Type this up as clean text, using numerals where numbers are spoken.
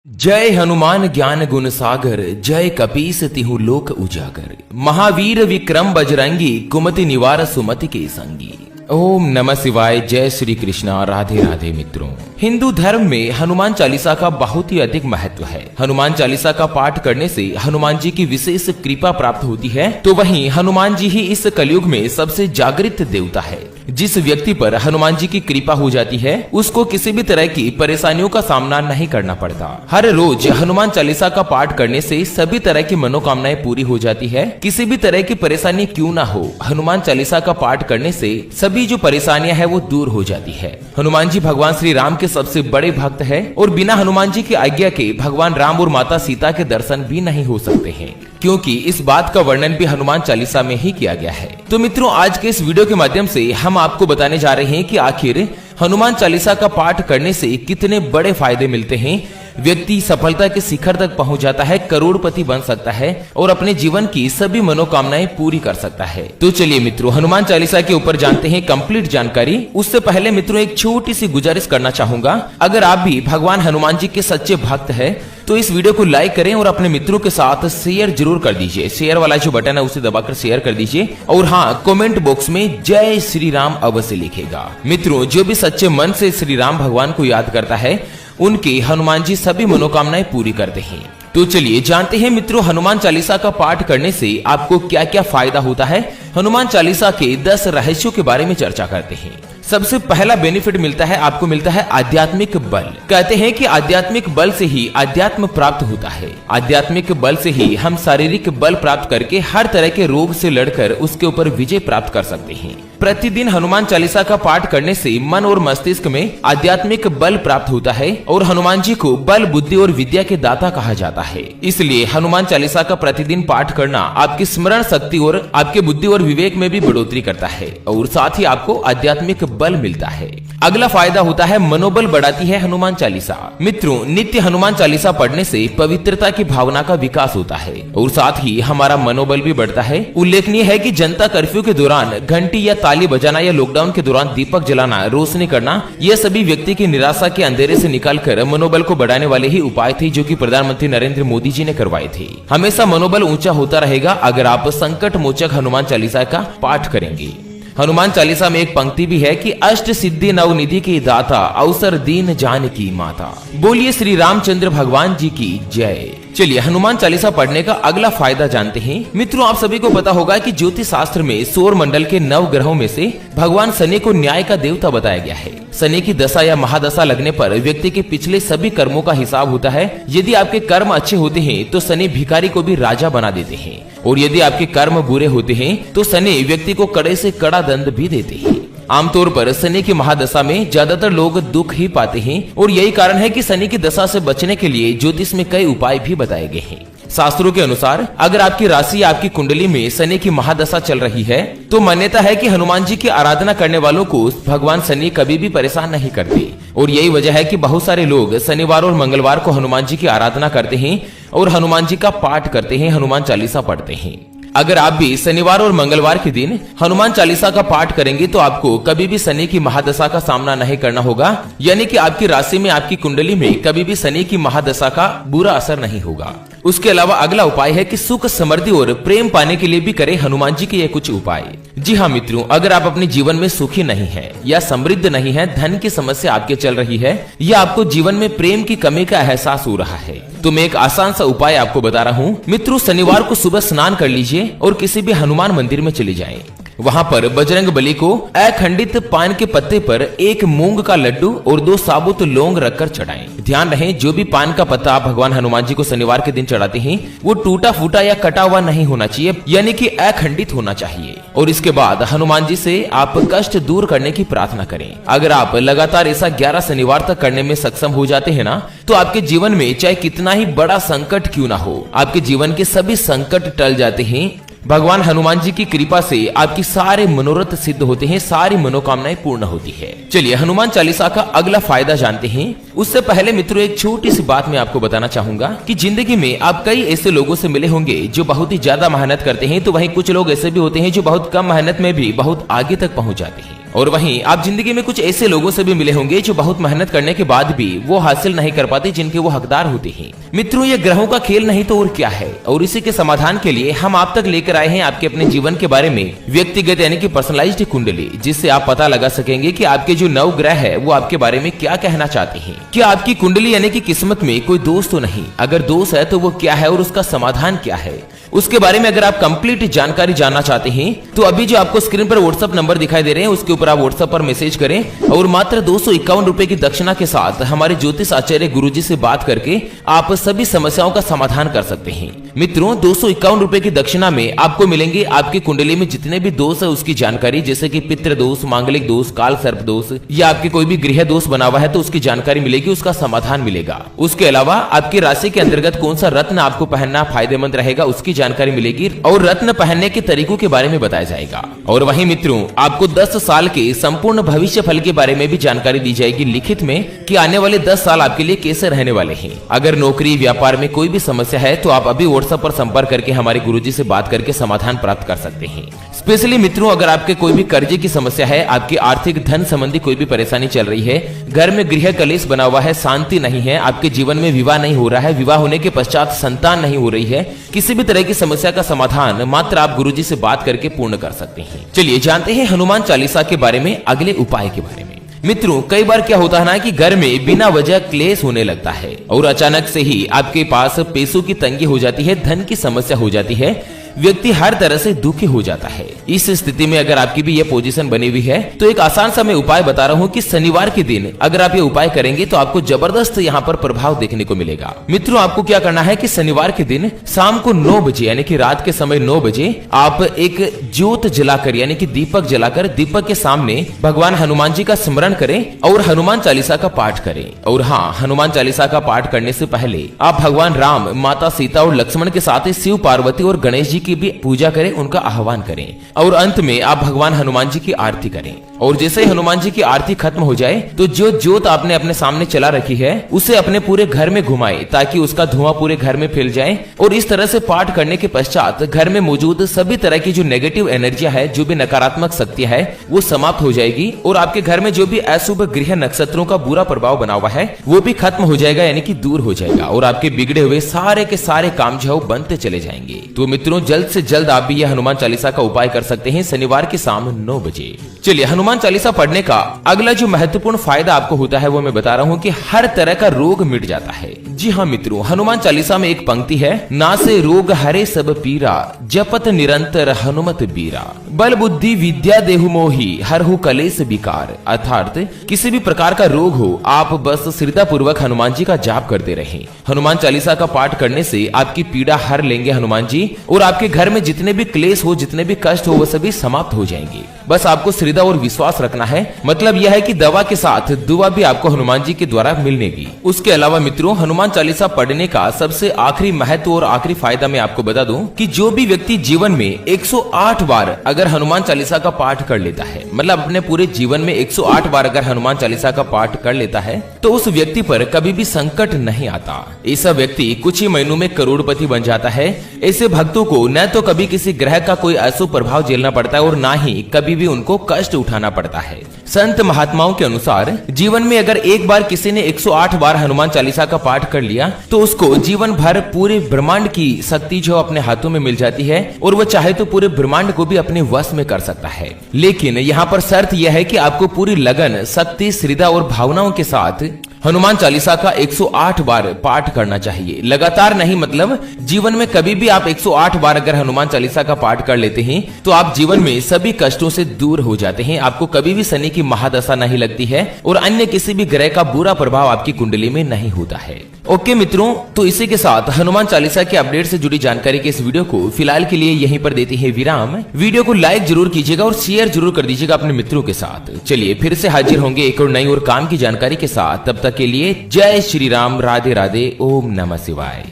जय हनुमान ज्ञान गुण सागर, जय कपीस तिहु लोक उजागर। महावीर विक्रम बजरंगी, कुमति निवार सुमति के संगी। ओम नमः शिवाय। जय श्री कृष्णा। राधे राधे मित्रों, हिंदू धर्म में हनुमान चालीसा का बहुत ही अधिक महत्व है। हनुमान चालीसा का पाठ करने से हनुमान जी की विशेष कृपा प्राप्त होती है। तो वहीं हनुमान जी ही इस कलयुग में सबसे जागृत देवता है। जिस व्यक्ति पर हनुमान जी की कृपा हो जाती है उसको किसी भी तरह की परेशानियों का सामना नहीं करना पड़ता। हर रोज हनुमान चालीसा का पाठ करने से सभी तरह की मनोकामनाएं पूरी हो जाती है। किसी भी तरह की परेशानी क्यों ना हो, हनुमान चालीसा का पाठ करने से सभी जो परेशानियां है वो दूर हो जाती है। हनुमान जी भगवान श्री राम के सबसे बड़े भक्त है और बिना हनुमान जी की आज्ञा के भगवान राम और माता सीता के दर्शन भी नहीं हो सकते हैं, क्योंकि इस बात का वर्णन भी हनुमान चालीसा में ही किया गया है। तो मित्रों, आज के इस वीडियो के माध्यम से हम आपको बताने जा रहे हैं कि आखिर हनुमान चालीसा का पाठ करने से कितने बड़े फायदे मिलते हैं। व्यक्ति सफलता के शिखर तक पहुंच जाता है, करोड़पति बन सकता है और अपने जीवन की सभी मनोकामनाएं पूरी कर सकता है। तो चलिए मित्रों, हनुमान चालीसा के ऊपर जानते हैं कंप्लीट जानकारी। उससे पहले मित्रों, एक छोटी सी गुजारिश करना चाहूंगा। अगर आप भी भगवान हनुमान जी के सच्चे भक्त हैं तो इस वीडियो को लाइक करें और अपने मित्रों के साथ शेयर जरूर कर दीजिए। शेयर वाला जो बटन है उसे दबाकर शेयर कर दीजिए और हाँ, कमेंट बॉक्स में जय श्री राम अवश्य लिखेगा। मित्रों, जो भी सच्चे मन से श्री राम भगवान को याद करता है उनके हनुमान जी सभी मनोकामनाएं पूरी करते हैं। तो चलिए जानते हैं मित्रों, हनुमान चालीसा का पाठ करने से आपको क्या क्या फायदा होता है। हनुमान चालीसा के 10 रहस्यों के बारे में चर्चा करते हैं। सबसे पहला बेनिफिट मिलता है, आपको मिलता है आध्यात्मिक बल। कहते हैं कि आध्यात्मिक बल से ही अध्यात्म प्राप्त होता है। आध्यात्मिक बल से ही हम शारीरिक बल प्राप्त करके हर तरह के रोग से लड़कर उसके ऊपर विजय प्राप्त कर सकते हैं। प्रतिदिन हनुमान चालीसा का पाठ करने से मन और मस्तिष्क में आध्यात्मिक बल प्राप्त होता है और हनुमान जी को बल, बुद्धि और विद्या के दाता कहा जाता है। इसलिए हनुमान चालीसा का प्रतिदिन पाठ करना आपकी स्मरण शक्ति और आपके बुद्धि और विवेक में भी बढ़ोतरी करता है और साथ ही आपको आध्यात्मिक बल मिलता है। अगला फायदा होता है मनोबल बढ़ाती है हनुमान चालीसा। मित्रों, नित्य हनुमान चालीसा पढ़ने से पवित्रता की भावना का विकास होता है और साथ ही हमारा मनोबल भी बढ़ता है। उल्लेखनीय है कि जनता कर्फ्यू के दौरान घंटी या ताली बजाना या लॉकडाउन के दौरान दीपक जलाना, रोशनी करना, यह सभी व्यक्ति की निराशा के अंधेरे से निकालकर मनोबल को बढ़ाने वाले ही उपाय थे जो कि प्रधानमंत्री नरेंद्र मोदी जी ने करवाए थे। हमेशा मनोबल ऊंचा होता रहेगा अगर आप संकट मोचक हनुमान चालीसा का पाठ करेंगे। हनुमान चालीसा में एक पंक्ति भी है कि अष्ट सिद्धि नवनिधि की दाता, अवसर दीन जानकी माता। बोलिए श्री रामचंद्र भगवान जी की जय। चलिए हनुमान चालीसा पढ़ने का अगला फायदा जानते हैं। मित्रों, आप सभी को पता होगा कि ज्योतिष शास्त्र में सौर मंडल के 9 ग्रहों में से भगवान शनि को न्याय का देवता बताया गया है। शनि की दशा या महादशा लगने पर व्यक्ति के पिछले सभी कर्मों का हिसाब होता है। यदि आपके कर्म अच्छे होते हैं तो शनि भिखारी को भी राजा बना देते हैं और यदि आपके कर्म बुरे होते हैं तो शनि व्यक्ति को कड़े से कड़ा दंड भी देते हैं। आमतौर पर शनि की महादशा में ज्यादातर लोग दुख ही पाते हैं और यही कारण है कि शनि की दशा से बचने के लिए ज्योतिष में कई उपाय भी बताए गए हैं। शास्त्रों के अनुसार अगर आपकी राशि या आपकी कुंडली में शनि की महादशा चल रही है तो मान्यता है कि हनुमान जी की आराधना करने वालों को भगवान शनि कभी भी परेशान नहीं करते और यही वजह है कि बहुत सारे लोग शनिवार और मंगलवार को हनुमान जी की आराधना करते हैं और हनुमान जी का पाठ करते हैं, हनुमान चालीसा पढ़ते हैं। अगर आप भी शनिवार और मंगलवार के दिन हनुमान चालीसा का पाठ करेंगे तो आपको कभी भी शनि की महादशा का सामना नहीं करना होगा, यानी कि आपकी राशि में, आपकी कुंडली में कभी भी शनि की महादशा का बुरा असर नहीं होगा। उसके अलावा अगला उपाय है कि सुख, समृद्धि और प्रेम पाने के लिए भी करें हनुमान जी के ये कुछ उपाय। जी हाँ मित्रों, अगर आप अपने जीवन में सुखी नहीं है या समृद्ध नहीं है, धन की समस्या आपके चल रही है या आपको जीवन में प्रेम की कमी का एहसास हो रहा है तो मैं एक आसान सा उपाय आपको बता रहा हूँ। मित्रों, शनिवार को सुबह स्नान कर लीजिए और किसी भी हनुमान मंदिर में चले जाएं। वहाँ पर बजरंग बली को अखंडित पान के पत्ते पर 1 मूंग का लड्डू और 2 साबुत लौंग रखकर चढ़ाएं। ध्यान रहे, जो भी पान का पत्ता आप भगवान हनुमान जी को शनिवार के दिन चढ़ाते हैं वो टूटा फूटा या कटा हुआ नहीं होना चाहिए, यानी कि अखंडित होना चाहिए। और इसके बाद हनुमान जी से आप कष्ट दूर करने की प्रार्थना करें। अगर आप लगातार ऐसा 11 शनिवार तक करने में सक्षम हो जाते हैं ना, तो आपके जीवन में चाहे कितना ही बड़ा संकट क्यों ना हो, आपके जीवन के सभी संकट टल जाते हैं। भगवान हनुमान जी की कृपा से आपकी सारे मनोरथ सिद्ध होते हैं, सारी मनोकामनाएं पूर्ण होती है। चलिए हनुमान चालीसा का अगला फायदा जानते हैं। उससे पहले मित्रों एक छोटी सी बात मैं आपको बताना चाहूंगा कि जिंदगी में आप कई ऐसे लोगों से मिले होंगे जो बहुत ही ज्यादा मेहनत करते हैं, तो वहीं कुछ लोग ऐसे भी होते हैं जो बहुत कम मेहनत में भी बहुत आगे तक पहुंच जाते हैं। और वहीं आप जिंदगी में कुछ ऐसे लोगों से भी मिले होंगे जो बहुत मेहनत करने के बाद भी वो हासिल नहीं कर पाते जिनके वो हकदार होते हैं। मित्रों ये ग्रहों का खेल नहीं तो और क्या है, और इसी के समाधान के लिए हम आप तक लेकर आए हैं आपके अपने जीवन के बारे में व्यक्तिगत यानी कि पर्सनलाइज्ड कुंडली, जिससे आप पता लगा सकेंगे कि आपके जो 9 ग्रह है वो आपके बारे में क्या कहना चाहते हैं। क्या आपकी कुंडली यानी कि किस्मत में कोई दोष तो नहीं, अगर दोष है तो वो क्या है और उसका समाधान क्या है, उसके बारे में अगर आप कंप्लीट जानकारी जानना चाहते हैं तो अभी जो आपको स्क्रीन पर व्हाट्सएप नंबर दिखाई दे रहे हैं उसके ऊपर आप व्हाट्सएप पर मैसेज करें और मात्र 251 रुपए की दक्षिणा के साथ हमारे ज्योतिष आचार्य गुरुजी से बात करके आप सभी समस्याओं का समाधान कर सकते हैं। मित्रों 251 रुपए की दक्षिणा में आपको मिलेंगे आपकी कुंडली में जितने भी दोष है उसकी जानकारी, जैसे कि पितृ दोष, मांगलिक दोष, काल सर्प दोष या आपके कोई भी गृह दोष बना हुआ है तो उसकी जानकारी मिलेगी, उसका समाधान मिलेगा। उसके अलावा आपकी राशि के अंतर्गत कौन सा रत्न आपको पहनना फायदेमंद रहेगा उसकी जानकारी मिलेगी और रत्न पहनने के तरीकों के बारे में बताया जाएगा। और वहीं मित्रों आपको 10 साल के संपूर्ण भविष्य फल के बारे में भी जानकारी दी जाएगी लिखित में कि आने वाले 10 साल आपके लिए कैसे रहने वाले हैं। अगर नौकरी व्यापार में कोई भी समस्या है तो आप अभी व्हाट्सएप पर संपर्क करके हमारे गुरुजी से बात करके समाधान प्राप्त कर सकते हैं। स्पेशली मित्रों अगर आपके कोई भी कर्जे की समस्या है, आपकी आर्थिक धन संबंधी कोई भी परेशानी चल रही है, घर में गृह कलेश बना हुआ है, शांति नहीं है, आपके जीवन में विवाह नहीं हो रहा है, विवाह होने के पश्चात संतान नहीं हो रही है, किसी भी तरह की समस्या का समाधान मात्र आप गुरुजी से बात करके पूर्ण कर सकते हैं। चलिए जानते हैं हनुमान चालीसा के बारे में अगले उपाय के बारे में। मित्रों कई बार क्या होता है ना कि घर में बिना वजह क्लेश होने लगता है और अचानक से ही आपके पास पैसों की तंगी हो जाती है, धन की समस्या हो जाती है, व्यक्ति हर तरह से दुखी हो जाता है। इस स्थिति में अगर आपकी भी ये पोजीशन बनी हुई है तो एक आसान सा मैं उपाय बता रहा हूँ कि शनिवार के दिन अगर आप ये उपाय करेंगे तो आपको जबरदस्त यहाँ पर प्रभाव देखने को मिलेगा। मित्रों आपको क्या करना है कि शनिवार के दिन शाम को 9 बजे यानी कि रात के समय 9 बजे आप एक ज्योत जलाकर यानी कि दीपक जलाकर दीपक के सामने भगवान हनुमान जी का स्मरण करें और हनुमान चालीसा का पाठ करें। और हाँ, हनुमान चालीसा का पाठ करने से पहले आप भगवान राम, माता सीता और लक्ष्मण के साथ ही शिव पार्वती और गणेश जी की भी पूजा करें, उनका आह्वान करें और अंत में आप भगवान हनुमान जी की आरती करें। और जैसे ही हनुमान जी की आरती खत्म हो जाए तो जो ज्योत आपने अपने सामने चला रखी है उसे अपने पूरे घर में घुमाएं ताकि उसका धुआं पूरे घर में फैल जाए। और इस तरह से पाठ करने के पश्चात घर में मौजूद सभी तरह की जो नेगेटिव एनर्जियां है, जो भी नकारात्मक शक्तियां है, वो समाप्त हो जाएगी और आपके घर में जो भी अशुभ गृह नक्षत्रों का बुरा प्रभाव बना हुआ है वो भी खत्म हो जाएगा यानी कि दूर हो जाएगा और आपके बिगड़े हुए सारे के सारे काम जो बनते चले जाएंगे। तो मित्रों जल्द से जल्द आप भी यह हनुमान चालीसा का उपाय कर सकते हैं शनिवार की शाम 9 बजे। चलिए हनुमान चालीसा पढ़ने का अगला जो महत्वपूर्ण फायदा आपको होता है वो मैं बता रहा हूँ कि हर तरह का रोग मिट जाता है। जी हाँ मित्रों, हनुमान चालीसा में एक पंक्ति है, ना से रोग हरे सब पीरा, जपत निरंतर हनुमत बीरा, बल बुद्धि विद्या देहु मोही, हर हो कलेश विकार। अर्थात किसी भी प्रकार का रोग हो आप बस श्रद्धा पूर्वक हनुमान जी का जाप करते रहें। हनुमान चालीसा का पाठ करने से आपकी पीड़ा हर लेंगे हनुमान जी और आपके घर में जितने भी क्लेश हो, जितने भी कष्ट हो, वो सभी समाप्त हो जाएंगे। बस आपको श्रद्धा और विश्वास रखना है। मतलब यह है कि दवा के साथ दुआ भी आपको हनुमान जी के द्वारा मिलेगी। उसके अलावा मित्रों हनुमान चालीसा पढ़ने का सबसे आखिरी महत्व और आखिरी फायदा मैं आपको बता दूं कि जो भी व्यक्ति जीवन में 108 बार अगर हनुमान चालीसा का पाठ कर लेता है, मतलब अपने पूरे जीवन में 108 बार अगर हनुमान चालीसा का पाठ कर लेता है तो उस व्यक्ति पर कभी भी संकट नहीं आता। ऐसा व्यक्ति कुछ ही महीनों में करोड़पति बन जाता है। ऐसे भक्तों को न तो कभी किसी ग्रह का कोई अशुभ प्रभाव झेलना पड़ता है और ना ही कभी भी उनको कष्ट उठाना पड़ता है। संत महात्माओं के अनुसार जीवन में अगर एक बार किसी ने 108 बार हनुमान चालीसा का पाठ कर लिया तो उसको जीवन भर पूरे ब्रह्मांड की शक्ति जो अपने हाथों में मिल जाती है और वो चाहे तो पूरे ब्रह्मांड को भी अपने वश में कर सकता है। लेकिन यहाँ पर शर्त यह है कि आपको पूरी लगन, शक्ति, श्रद्धा और भावनाओं के साथ हनुमान चालीसा का 108 बार पाठ करना चाहिए। लगातार नहीं, मतलब जीवन में कभी भी आप 108 बार अगर हनुमान चालीसा का पाठ कर लेते हैं तो आप जीवन में सभी कष्टों से दूर हो जाते हैं। आपको कभी भी शनि की महादशा नहीं लगती है और अन्य किसी भी ग्रह का बुरा प्रभाव आपकी कुंडली में नहीं होता है। ओके मित्रों, तो इसी के साथ हनुमान चालीसा के अपडेट से जुड़ी जानकारी के इस वीडियो को फिलहाल के लिए यहीं पर देते हैं विराम। वीडियो को लाइक जरूर कीजिएगा और शेयर जरूर कर दीजिएगा अपने मित्रों के साथ। चलिए फिर से हाजिर होंगे एक और नई और काम की जानकारी के साथ। तब तक के लिए जय श्री राम, राधे राधे, ओम नमः शिवाय।